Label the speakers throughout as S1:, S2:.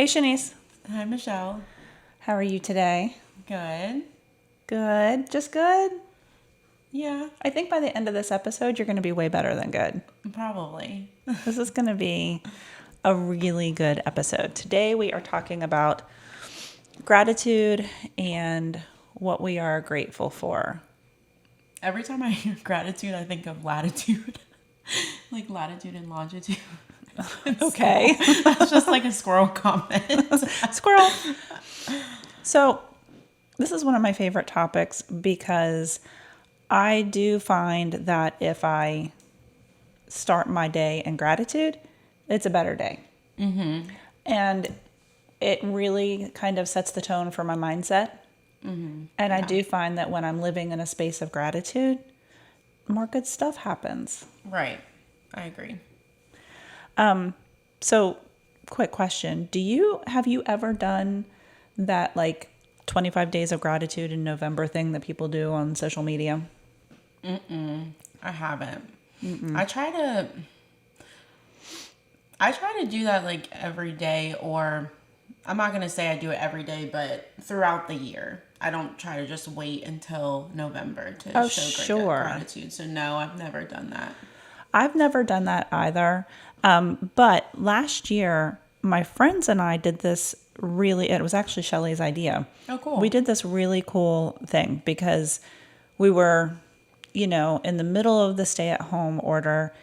S1: Hey, Shanice.
S2: Hi, Michelle.
S1: How are you today?
S2: Good.
S1: Good. Just good?
S2: Yeah,
S1: I think by the end of this episode, you're going to be way better than good.
S2: probably.
S1: This is going to be a really good episode. Today, we are talking about gratitude and what we are grateful for.
S2: Every time I hear gratitude, I think of latitude, like latitude and longitude.
S1: Okay.
S2: That's just like a squirrel comment.
S1: Squirrel. So, this is one of my favorite topics because I do find that if I start my day in gratitude, it's a better day. Mm-hmm. And it really kind of sets the tone for my mindset. Mm-hmm. And I do find that when I'm living in a space of gratitude, more good stuff happens.
S2: Right. I agree.
S1: So, quick question. Have you ever done that like 25 days of gratitude in November thing that people do on social media?
S2: I haven't. I try to do that like every day, or I'm not going to say I do it every day, but throughout the year. I don't try to just wait until November to show gratitude. So no, I've never done that.
S1: I've never done that either. But last year, my friends and I did this it was actually Shelley's idea.
S2: Oh, cool.
S1: We did this really cool thing because we were, in the middle of the stay-at-home order,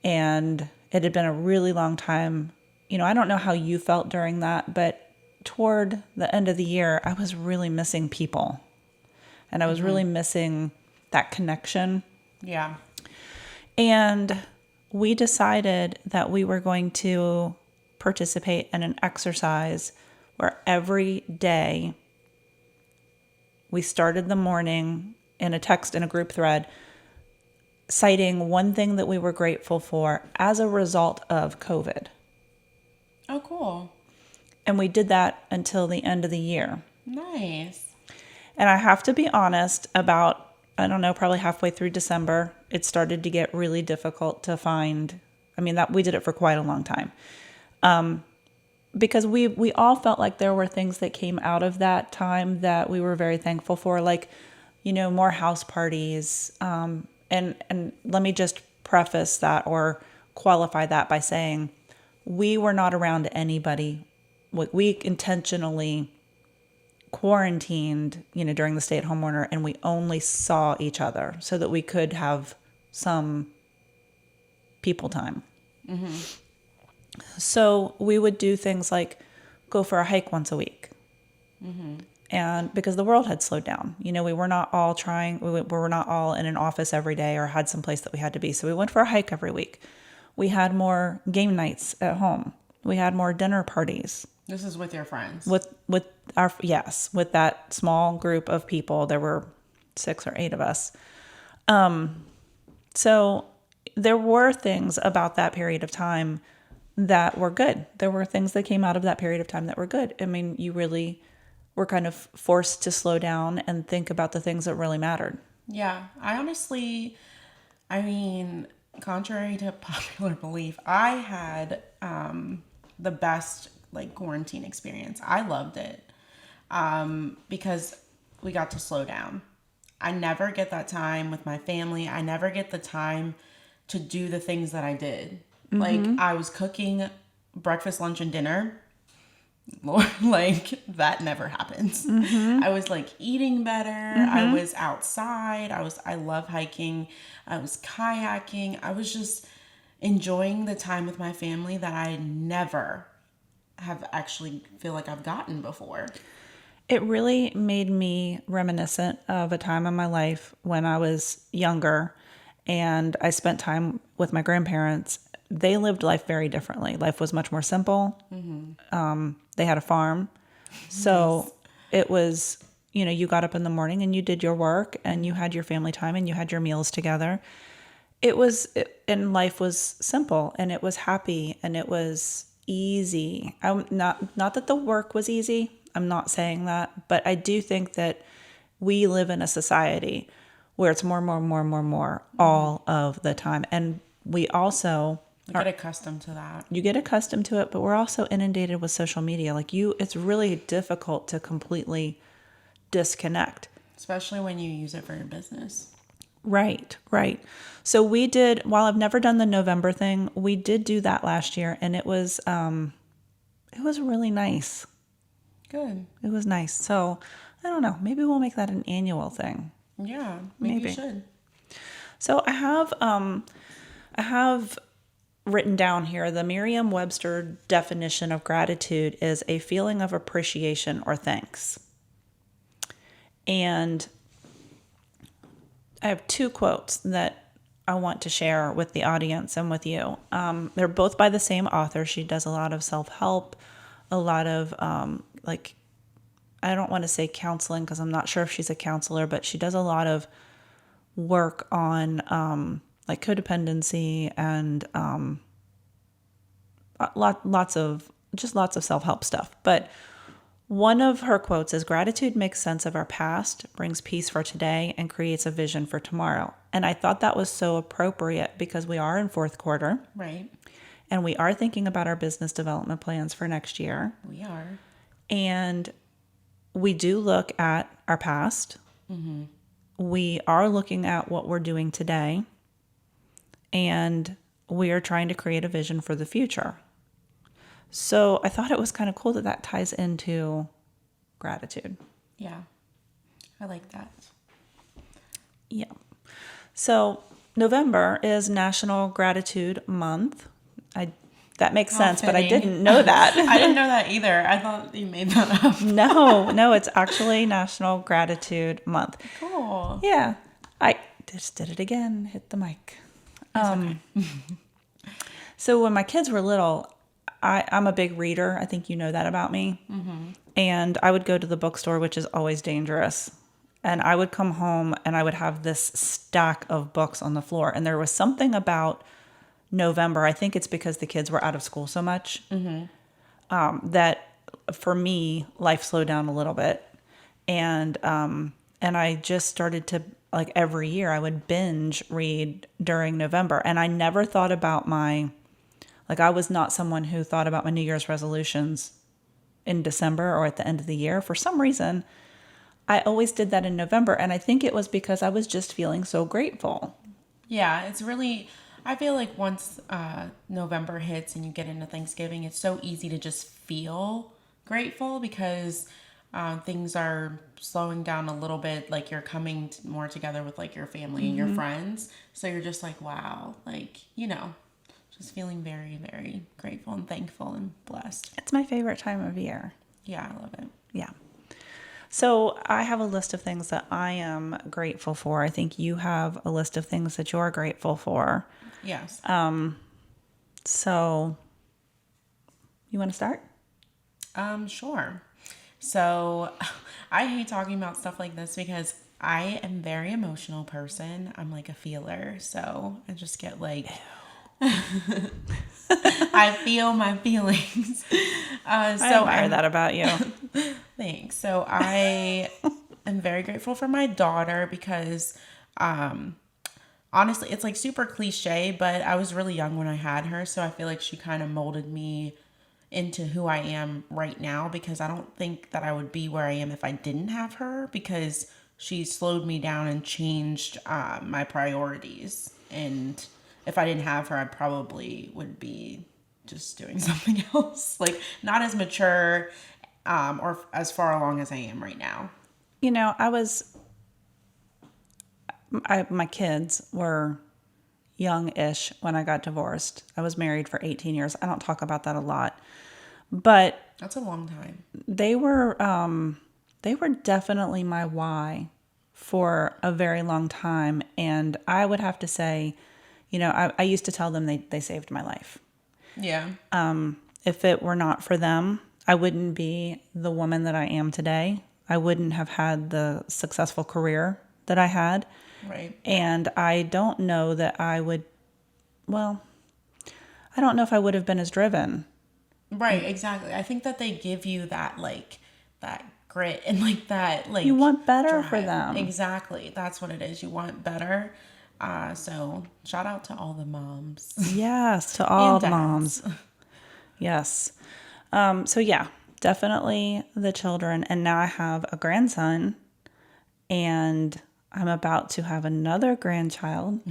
S1: and it had been a really long time. I don't know how you felt during that, but toward the end of the year, I was really missing people. And I was really missing that connection.
S2: Yeah.
S1: And we decided that we were going to participate in an exercise where every day we started the morning in a group thread, citing one thing that we were grateful for as a result of COVID.
S2: Oh, cool.
S1: And we did that until the end of the year.
S2: Nice.
S1: And I have to be honest, about, I don't know, probably halfway through December, it started to get really difficult to find. We did it for quite a long time. Because we all felt like there were things that came out of that time that we were very thankful for, like, more house parties. And let me just preface that or qualify that by saying we were not around anybody. We intentionally quarantined, during the stay-at-home order, and we only saw each other so that we could have some people time. Mm-hmm. So we would do things like go for a hike once a week. Mm-hmm. And because the world had slowed down, we were not all we were not all in an office every day or had some place that we had to be. So we went for a hike every week. We had more game nights at home. We had more dinner parties.
S2: This is with your friends?
S1: With that small group of people. There were 6 or 8 of us. So there were things about that period of time that were good. There were things that came out of that period of time that were good. You really were kind of forced to slow down and think about the things that really mattered.
S2: Yeah. Contrary to popular belief, I had the best quarantine experience. I loved it because we got to slow down. I never get that time with my family. I never get the time to do the things that I did. Mm-hmm. I was cooking breakfast, lunch, and dinner. Lord, that never happens. Mm-hmm. I was eating better. Mm-hmm. I was outside. I love hiking. I was kayaking. I was just enjoying the time with my family that I never have actually feel like I've gotten before.
S1: It really made me reminiscent of a time in my life when I was younger and I spent time with my grandparents. They lived life very differently. Life was much more simple. Mm-hmm. They had a farm. So It was, you got up in the morning and you did your work and you had your family time and you had your meals together. And life was simple and it was happy and it was easy. Not that the work was easy. I'm not saying that, but I do think that we live in a society where it's more all of the time. And we also
S2: I get accustomed to that.
S1: You get accustomed to it, but we're also inundated with social media. Like it's really difficult to completely disconnect.
S2: Especially when you use it for your business.
S1: Right, right. So we did, while I've never done the November thing, we did do that last year, and it was really nice.
S2: Good.
S1: It was nice. So I don't know, maybe we'll make that an annual thing.
S2: Yeah, maybe you should.
S1: So I have written down here the Merriam-Webster definition of gratitude is a feeling of appreciation or thanks. And I have two quotes that I want to share with the audience and with you. They're both by the same author. She does a lot of self-help, a lot of I don't want to say counseling because I'm not sure if she's a counselor, but she does a lot of work on like codependency and lots of self-help stuff. But one of her quotes is, gratitude makes sense of our past, brings peace for today, and creates a vision for tomorrow. And I thought that was so appropriate because we are in fourth quarter.
S2: Right.
S1: And we are thinking about our business development plans for next year.
S2: We are.
S1: And we do look at our past.
S2: Mm-hmm.
S1: We are looking at what we're doing today. And we are trying to create a vision for the future. So I thought it was kind of cool that ties into gratitude.
S2: Yeah, I like that.
S1: Yeah. So November is National Gratitude Month. That makes sense,
S2: fitting.
S1: But I didn't know that.
S2: I didn't know that either. I thought you made that up.
S1: No, it's actually National Gratitude Month.
S2: Cool.
S1: Yeah. I just did it again, hit the mic.
S2: Okay.
S1: So when my kids were little, I'm a big reader. I think you know that about me.
S2: Mm-hmm.
S1: And I would go to the bookstore, which is always dangerous. And I would come home and I would have this stack of books on the floor. And there was something about November, I think it's because the kids were out of school so much, that for me, life slowed down a little bit. And I just started to, like every year, I would binge read during November. And I never thought about I was not someone who thought about my New Year's resolutions in December or at the end of the year. For some reason, I always did that in November. And I think it was because I was just feeling so grateful.
S2: Yeah, it's really, I feel like once November hits and you get into Thanksgiving, it's so easy to just feel grateful because things are slowing down a little bit. Like you're coming more together with like your family and your friends. So you're just like, wow, like, just feeling very, very grateful and thankful and blessed.
S1: It's my favorite time of year.
S2: Yeah, I love it.
S1: Yeah. So I have a list of things that I am grateful for. I think you have a list of things that you're grateful for.
S2: Yes.
S1: So you want to start?
S2: Sure. So I hate talking about stuff like this because I am a very emotional person. I'm like a feeler. So I just get like... I feel my feelings.
S1: I admire that about you.
S2: Thanks. So I am very grateful for my daughter because honestly, it's like super cliche, but I was really young when I had her. So I feel like she kind of molded me into who I am right now because I don't think that I would be where I am if I didn't have her because she slowed me down and changed my priorities. And if I didn't have her, I probably would be just doing something else, like not as mature or as far along as I am right now.
S1: My kids were young-ish when I got divorced. I was married for 18 years. I don't talk about that a lot, but
S2: that's a long time.
S1: They were definitely my why for a very long time. And I would have to say, I used to tell them they saved my life.
S2: Yeah.
S1: If it were not for them, I wouldn't be the woman that I am today. I wouldn't have had the successful career that I had.
S2: Right.
S1: And I don't know that I don't know if I would have been as driven.
S2: Right, exactly. I think that they give you that, like, that grit and, like, that, like...
S1: You want better
S2: drive.
S1: for them.
S2: Exactly. That's what it is. You want better. So shout out to all the moms
S1: Yes, to all
S2: and
S1: the
S2: dads.
S1: moms. Yes. So yeah, definitely the children. And now I have a grandson, and I'm about to have another grandchild.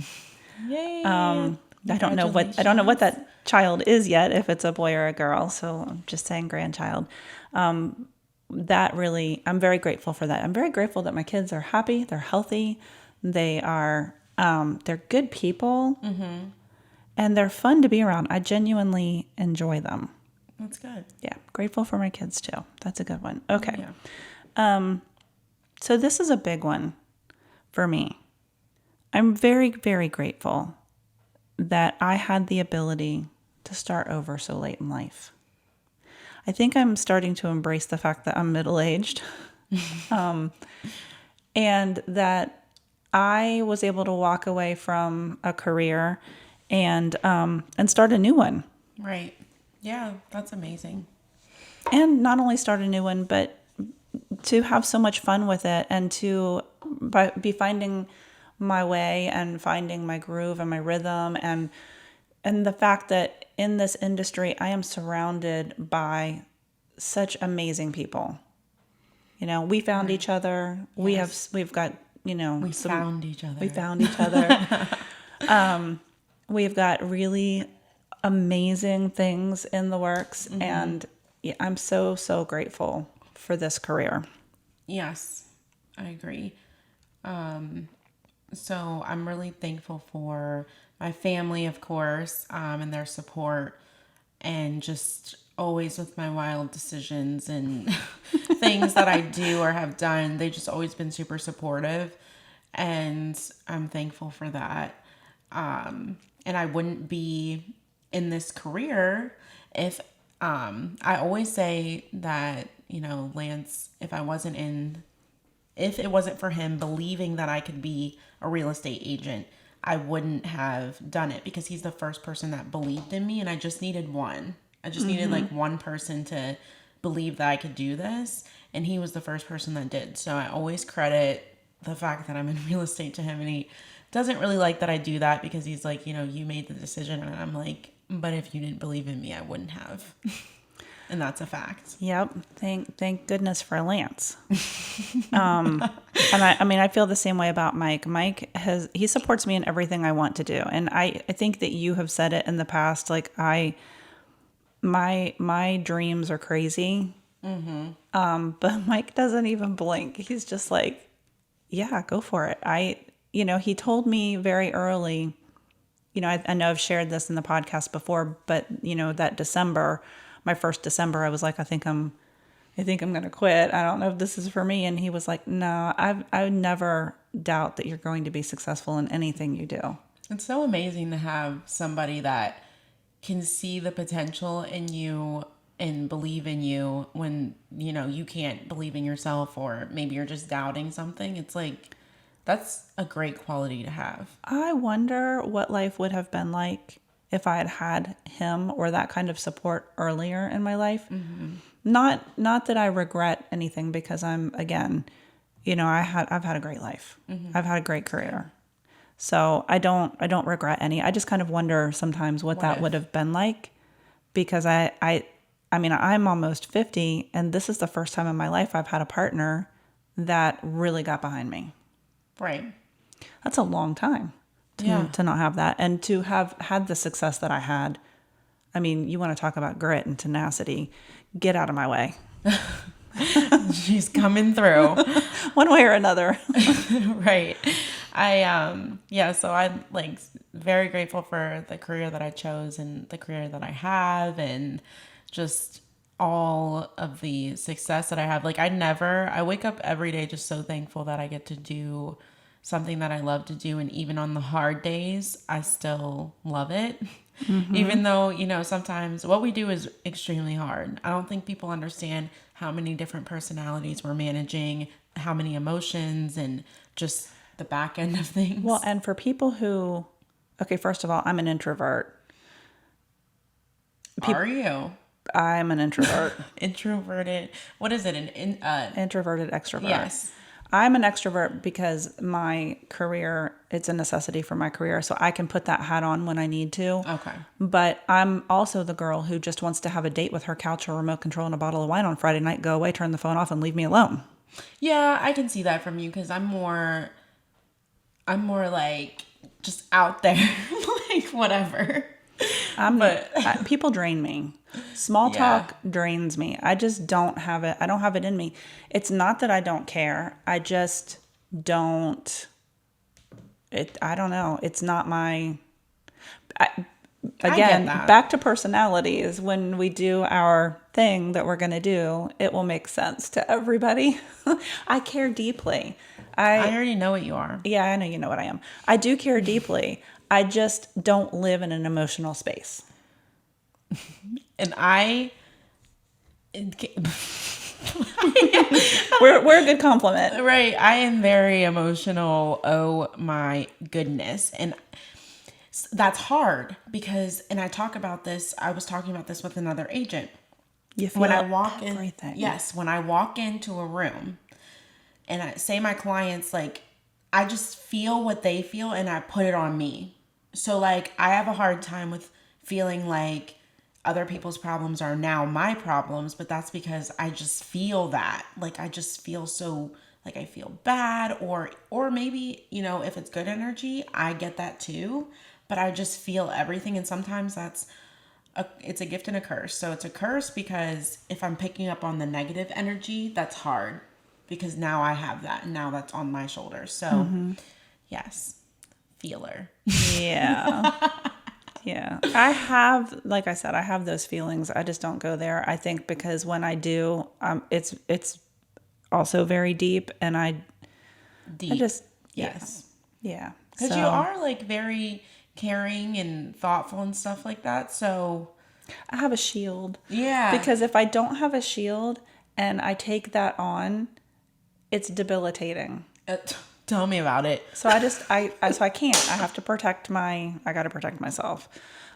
S2: Yay!
S1: I don't know what that child is yet, if it's a boy or a girl. So I'm just saying grandchild. That really, I'm very grateful for that. I'm very grateful that my kids are happy, they're healthy, they're good people, and they're fun to be around. I genuinely enjoy them.
S2: That's good.
S1: Yeah, grateful for my kids too. That's a good one. Okay.
S2: Yeah.
S1: So this is a big one for me. I'm very, very grateful that I had the ability to start over so late in life. I think I'm starting to embrace the fact that I'm middle-aged, and that I was able to walk away from a career and start a new one.
S2: Right. Yeah, that's amazing.
S1: And not only start a new one, but to have so much fun with it, and to be finding my way and finding my groove and my rhythm, and the fact that in this industry I am surrounded by such amazing people. You know, we found each other.
S2: Yes.
S1: We've got,
S2: We found each other.
S1: we found each other. We've got really amazing things in the works, and yeah, I'm so, so grateful for this career.
S2: Yes, I agree. So I'm really thankful for my family, of course, and their support, and just always with my wild decisions and things that I do or have done. They've just always been super supportive, and I'm thankful for that. And I wouldn't be in this career if I always say that, Lance, if it wasn't for him believing that I could be a real estate agent, I wouldn't have done it, because he's the first person that believed in me, and I just needed one. I just needed like one person to believe that I could do this, and he was the first person that did. So I always credit the fact that I'm in real estate to him, and he doesn't really like that I do that, because he's like, you made the decision, and I'm like, but if you didn't believe in me, I wouldn't have. And that's a fact.
S1: Yep. Thank goodness for Lance. And I feel the same way about Mike. He supports me in everything I want to do. And I think that you have said it in the past, like my dreams are crazy. But Mike doesn't even blink. He's just like, yeah, go for it. He told me very early, I know I've shared this in the podcast before, but that December, my first December, I was like, I think I'm going to quit. I don't know if this is for me. And he was like, no, I would never doubt that you're going to be successful in anything you do.
S2: It's so amazing to have somebody that can see the potential in you and believe in you when, you can't believe in yourself, or maybe you're just doubting something. It's like, that's a great quality to have.
S1: I wonder what life would have been like if I had had him or that kind of support earlier in my life. Not that I regret anything, because I've had a great life. I've had a great career. So I don't regret any. I just kind of wonder sometimes what that would have been like, because I'm almost 50, and this is the first time in my life I've had a partner that really got behind me.
S2: Right.
S1: That's a long time to not have that, and to have had the success that I had. I mean, you want to talk about grit and tenacity. Get out of my way.
S2: She's coming through.
S1: One way or another.
S2: Right. So I'm like very grateful for the career that I chose and the career that I have, and just all of the success that I have. Like I wake up every day just so thankful that I get to do something that I love to do. And even on the hard days, I still love it. Even though, sometimes what we do is extremely hard. I don't think people understand how many different personalities we're managing, how many emotions, and just the back end of things.
S1: Well, and for people who, okay, first of all, I'm an introvert.
S2: Are you?
S1: I'm an introvert.
S2: Introverted. What is it?
S1: Introverted extrovert.
S2: Yes.
S1: I'm an extrovert because my career, it's a necessity for my career. So I can put that hat on when I need to.
S2: Okay.
S1: But I'm also the girl who just wants to have a date with her couch or remote control and a bottle of wine on Friday night, go away, turn the phone off, and leave me alone.
S2: Yeah, I can see that from you because I'm more like just out there, like whatever.
S1: People drain me. Small
S2: Yeah.
S1: talk drains me. I just don't have it. I don't have it in me. It's not that I don't care. I just don't. I don't know. It's not my.
S2: I
S1: Again,
S2: get that.
S1: back to personalities. When we do our thing that we're going to do, it will make sense to everybody. I care deeply.
S2: I already know what you are.
S1: Yeah, I know you know what I am. I do care deeply. I just don't live in an emotional space.
S2: And I
S1: We're a good compliment.
S2: right, I am very emotional. Oh my goodness. And that's hard because and I was talking about this with another agent.
S1: You feel
S2: When I walk
S1: everything.
S2: in, yes, when I walk into a room and I say my clients like I just feel what they feel and I put it on me. So like I have a hard time with feeling like other people's problems are now my problems, but that's because I just feel that. Like I just feel so like I feel bad or maybe, you know, if it's good energy, I get that too, but I just feel everything and sometimes it's a gift and a curse. So it's a curse because if I'm picking up on the negative energy, that's hard because now I have that and now that's on my shoulders. So yes, feeler.
S1: Yeah. Yeah. I have, like I said, I have those feelings. I just don't go there. I think because when I do, it's also very deep and I
S2: Deep.
S1: just,
S2: Yes.
S1: yeah.
S2: Because you are like very caring and thoughtful and stuff like that. So
S1: I have a shield.
S2: yeah.
S1: Because if I don't have a shield and I take that on, it's debilitating.
S2: Tell me about it.
S1: So I can't. I have to I got to protect myself.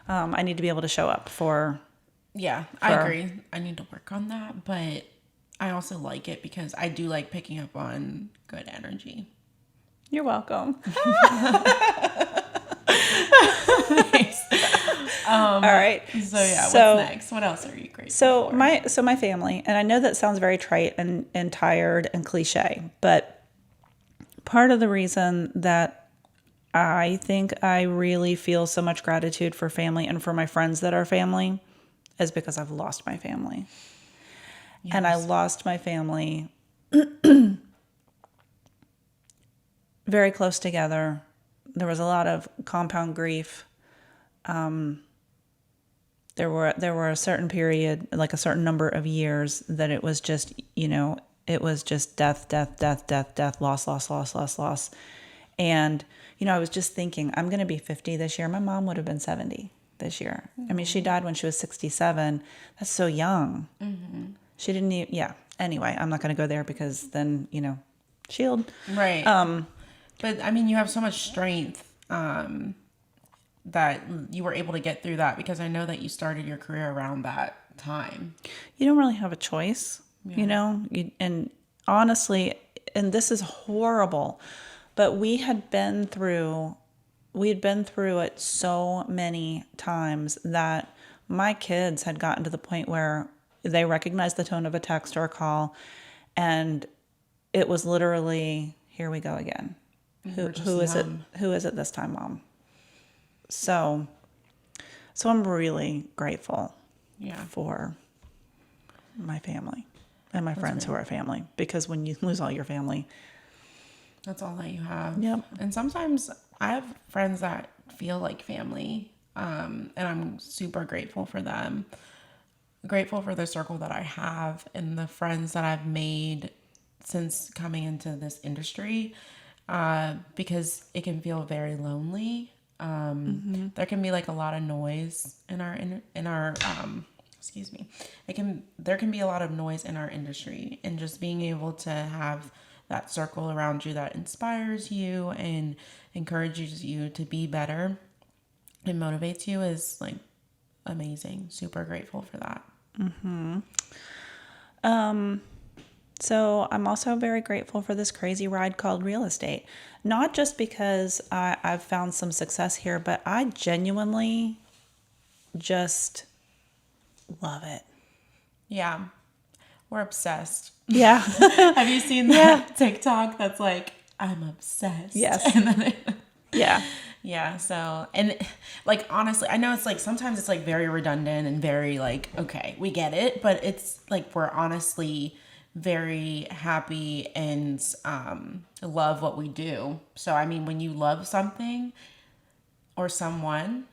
S1: I need to be able to show up for.
S2: Yeah, I agree. I need to work on that, but I also like it because I do like picking up on good energy.
S1: You're welcome. All right.
S2: So yeah, what's next? What else are you grateful for?
S1: My family, and I know that sounds very trite and tired and cliche, but part of the reason that I think I really feel so much gratitude for family and for my friends that are family is because I've lost my family. Yes. And I lost my family very close together. There was a lot of compound grief. There were a certain period, like a certain number of years that it was just, it was just death, loss. And, I was just thinking, I'm going to be 50 this year. My mom would have been 70 this year. Mm-hmm. I mean, she died when she was 67. That's so young. Mm-hmm. She didn't even, yeah. Anyway, I'm not going to go there because then, shield.
S2: Right. But I mean, you have so much strength that you were able to get through that because I know that you started your career around that time.
S1: You don't really have a choice, and honestly, and this is horrible, but we had been through it so many times that my kids had gotten to the point where they recognized the tone of a text or a call, and it was literally, here we go again. Who is it? Who is it this time, Mom? So I'm really grateful for my family and my friends who are family, because when you lose all your family,
S2: that's all that you have.
S1: Yep.
S2: And sometimes I have friends that feel like family, and I'm super grateful for them. Grateful for the circle that I have and the friends that I've made since coming into this industry, because it can feel very lonely. There can be like a lot of noise in our excuse me. There can be a lot of noise in our industry, and just being able to have that circle around you that inspires you and encourages you to be better and motivates you is like amazing. Super grateful for that.
S1: So I'm also very grateful for this crazy ride called real estate. Not just because I've found some success here, but I genuinely just love it.
S2: Yeah. We're obsessed.
S1: Yeah.
S2: Have you seen that TikTok that's like, I'm obsessed?
S1: Yes.
S2: And then
S1: Yeah.
S2: yeah, so, and like, honestly, I know it's like, sometimes it's like very redundant and very like, okay, we get it, but it's like, we're honestly very happy and love what we do. So, I mean, when you love something or someone,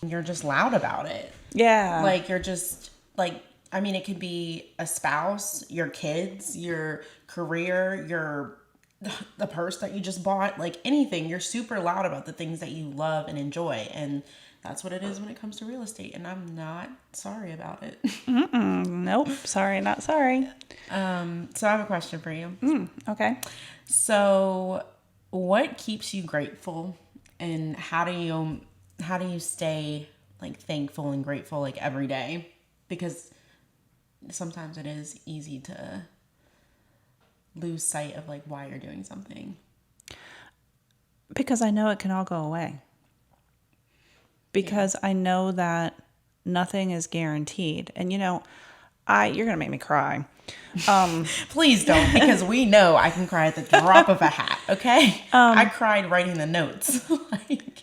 S2: you're just loud about it.
S1: Yeah.
S2: Like, you're just like, I mean, it could be a spouse, your kids, your career, the purse that you just bought, like anything. You're super loud about the things that you love and enjoy. And that's what it is when it comes to real estate. And I'm not sorry about it.
S1: Nope. Sorry, not sorry.
S2: So I have a question for you.
S1: Okay.
S2: So what keeps you grateful, and how do you stay like thankful and grateful like every day? Because sometimes it is easy to lose sight of like why you're doing something.
S1: Because I know it can all go away. Because I know that nothing is guaranteed. And you're going to make me cry.
S2: Please don't, because we know I can cry at the drop of a hat, okay? I cried writing the notes. Like,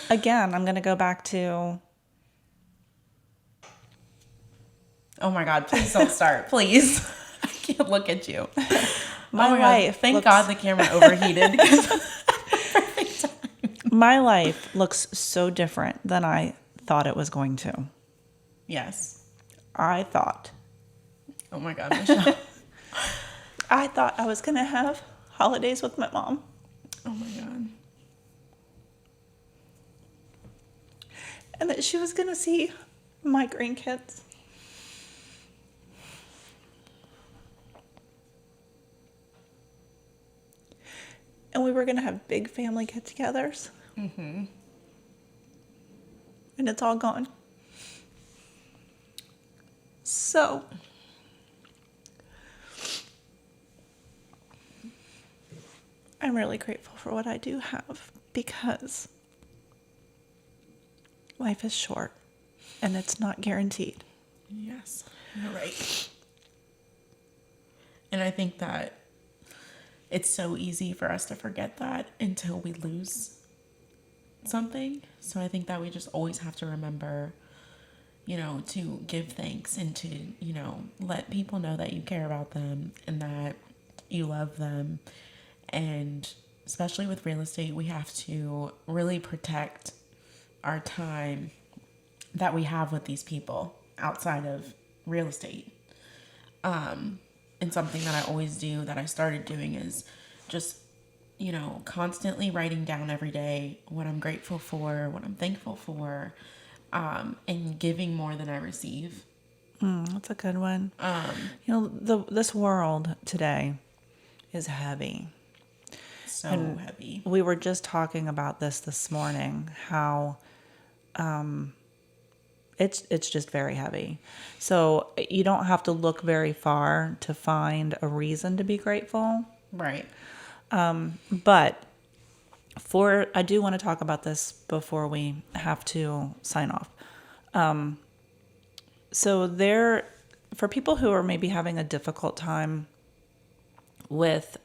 S1: Again, I'm going to go back to...
S2: oh my God, please don't start. Please. I can't look at you.
S1: My life
S2: Thank
S1: looks-
S2: God the camera overheated.
S1: My life looks so different than I thought it was going to.
S2: Yes.
S1: I thought
S2: Oh my God, Michelle.
S1: I thought I was going to have holidays with my mom.
S2: Oh my God.
S1: And that she was going to see my grandkids. And we were going to have big family get-togethers. Mm-hmm. And it's all gone. So... I'm really grateful for what I do have, because life is short and it's not guaranteed.
S2: Yes, you're right. And I think that it's so easy for us to forget that until we lose something. So I think that we just always have to remember, to give thanks and to, let people know that you care about them and that you love them. And especially with real estate, we have to really protect our time that we have with these people outside of real estate. And something that I always do, that I started doing, is just, constantly writing down every day what I'm grateful for, what I'm thankful for, and giving more than I receive.
S1: That's a good one. This world today is heavy.
S2: So heavy.
S1: We were just talking about this morning, how it's just very heavy. So you don't have to look very far to find a reason to be grateful.
S2: Right.
S1: But I do want to talk about this before we have to sign off. So for people who are maybe having a difficult time with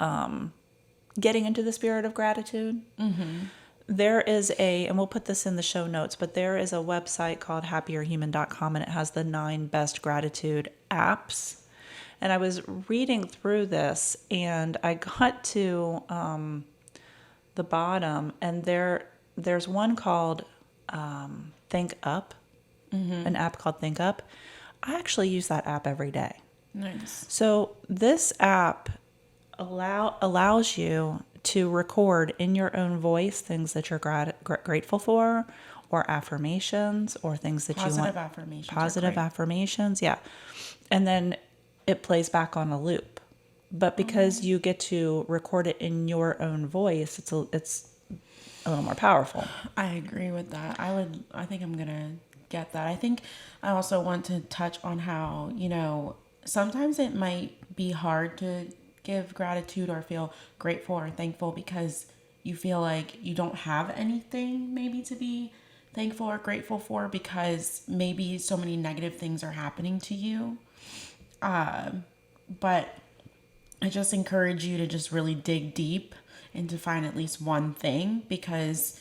S1: getting into the spirit of gratitude, there is and we'll put this in the show notes, but there is a website called happierhuman.com, and it has the 9 best gratitude apps. And I was reading through this, and I got to the bottom, and there's one called Think Up, an app called Think Up. I actually use that app every day.
S2: Nice.
S1: So this app allows you to record in your own voice things that you're grateful for, or affirmations, or things that you want. Positive affirmations, yeah. And then it plays back on a loop. But because you get to record it in your own voice, it's a little more powerful.
S2: I agree with that. I think I'm gonna get that. I think I also want to touch on how, sometimes it might be hard to give gratitude or feel grateful or thankful because you feel like you don't have anything maybe to be thankful or grateful for because maybe so many negative things are happening to you. But I just encourage you to just really dig deep and to find at least one thing, because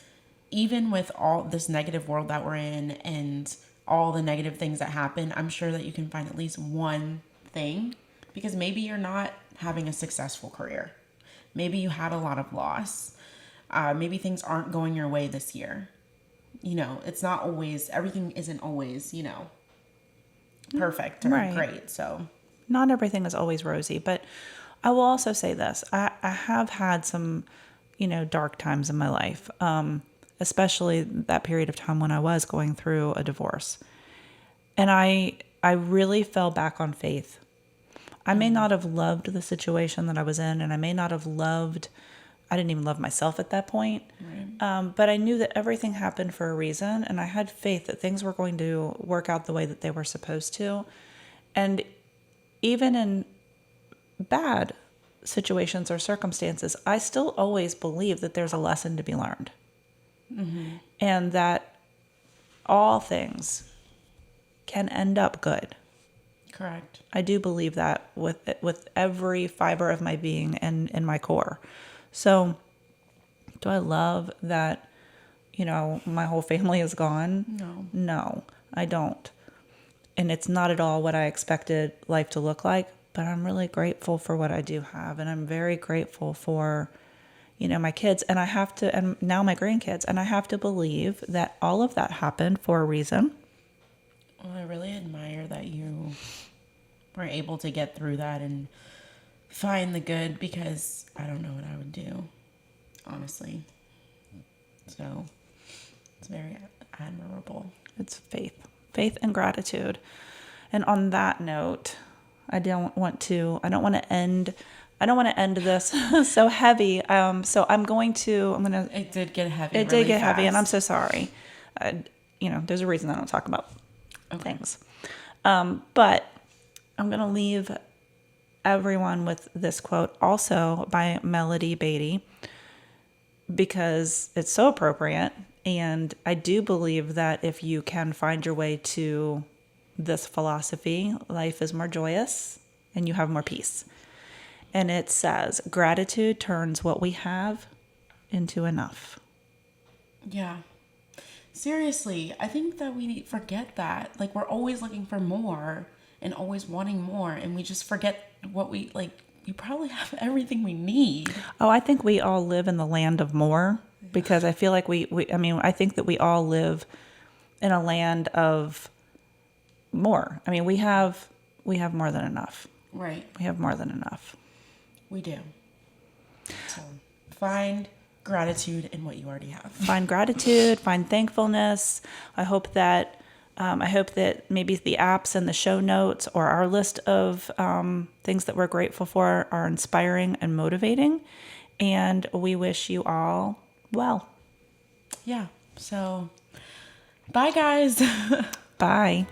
S2: even with all this negative world that we're in and all the negative things that happen, I'm sure that you can find at least one thing, because maybe you're not having a successful career. Maybe you had a lot of loss. Maybe things aren't going your way this year. You know, it's not always, everything isn't always, you know, perfect or
S1: Right.
S2: great. So,
S1: Not everything is always rosy, but I will also say this. I have had some, dark times in my life, especially that period of time when I was going through a divorce. And I really fell back on faith. I may not have loved the situation that I was in, and I may not have I didn't even love myself at that point.
S2: right.
S1: But I knew that everything happened for a reason, and I had faith that things were going to work out the way that they were supposed to. And even in bad situations or circumstances, I still always believe that there's a lesson to be learned. And that all things can end up good.
S2: Correct.
S1: I do believe that with every fiber of my being and in my core. So, do I love that, my whole family is gone?
S2: No.
S1: No, I don't. And it's not at all what I expected life to look like, but I'm really grateful for what I do have. And I'm very grateful for, my kids, and and now my grandkids. And I have to believe that all of that happened for a reason.
S2: Well, I really admire that you were able to get through that and find the good, because I don't know what I would do, honestly. So it's very admirable.
S1: It's faith and gratitude. And on that note, I don't want to end this so heavy. So I'm going to.
S2: It did get heavy.
S1: It
S2: really
S1: did get heavy, and I'm
S2: fast.
S1: so sorry. There's a reason I don't talk about things. But I'm going to leave everyone with this quote, also by Melody Beattie, because it's so appropriate. And I do believe that if you can find your way to this philosophy, life is more joyous and you have more peace. And it says, gratitude turns what we have into enough.
S2: Yeah. Seriously, I think that we forget that. Like, we're always looking for more and always wanting more, and we just forget what we like. We probably have everything we need.
S1: Oh, I think we all live in the land of more, because I feel like I think that we all live in a land of more. I mean, we have more than enough.
S2: Right.
S1: We have more than enough.
S2: We do. So find gratitude in what you already have.
S1: Find gratitude, find thankfulness. I hope that maybe the apps and the show notes or our list of things that we're grateful for are inspiring and motivating. And we wish you all well.
S2: Yeah. So bye, guys.
S1: Bye.